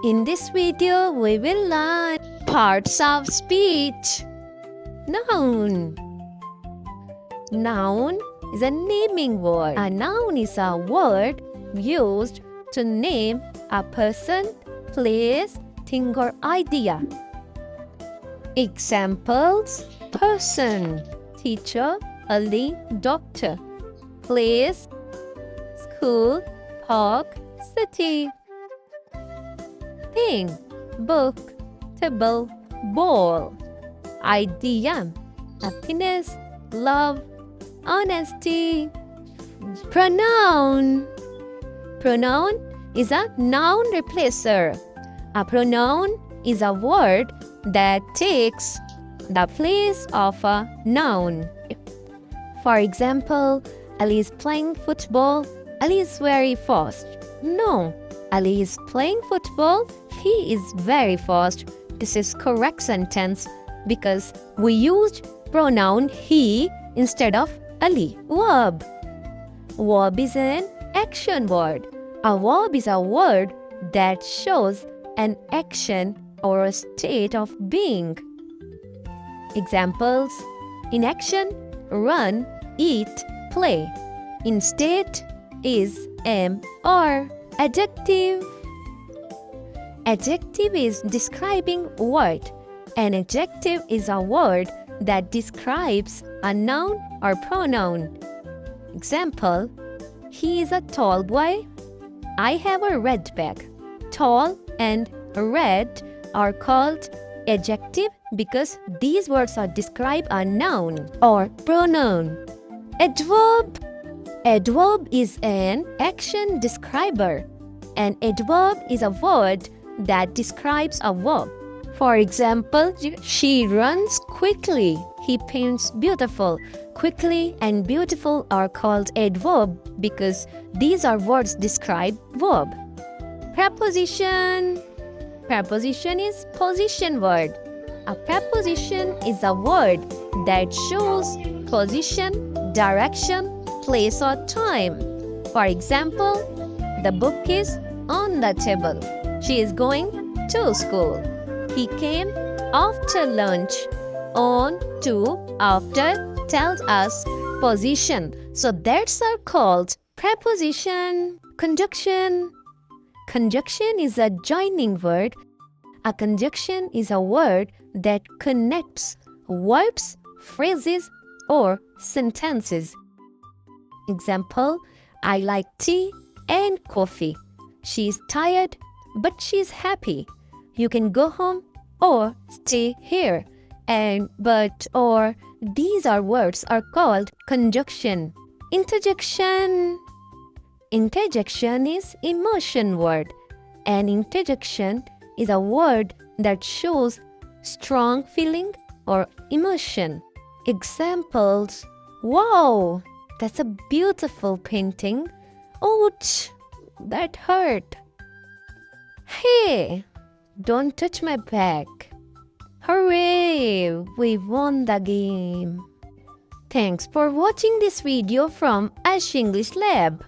In this video, we will learn parts of speech. Noun. Noun is a naming word. A noun is a word used to name a person, place, thing or idea. Examples: person, teacher, Ali, doctor. Place, school, park, city. Thing, book, table, ball. Idea, happiness, love, honesty. Pronoun. Pronoun is a noun replacer. A pronoun is a word that takes the place of a noun. For example, Ali is playing football. Ali is very fast. No, Ali is playing football. He is very fast. This is correct sentence because we used pronoun he instead of Ali. Verb. Verb is an action word. A verb is a word that shows an action or a state of being. Examples: in action, run, eat, play. In state is, am, are. Adjective. Adjective is describing word. An adjective is a word that describes a noun or pronoun. Example: he is a tall boy. I have a red bag. Tall and red are called adjective because these words are describe a noun or pronoun. Adverb. Adverb is an action describer. An adverb is a word that describes a verb. For example, she runs quickly. He paints beautiful. Quickly and beautiful are called adverb because these are words describe verb. Preposition. Preposition is position word. A preposition is a word that shows position, direction, place or time. For example, the book is on the table. She is going to school. He came after lunch. On, to, after tells us position. So that's are called preposition. Conjunction. Conjunction is a joining word. A conjunction is a word that connects verbs, phrases, or sentences. Example: I like tea and coffee. She is tired, but she is happy. You can go home or stay here. And, but, or, these are words are called conjunction. Interjection. Interjection is emotion word. An interjection is a word that shows strong feeling or emotion. Examples: wow, that's a beautiful painting. Ouch, that hurt. Hey, don't touch my bag. Hooray, we won the game. Thanks for watching this video from Ash English Lab.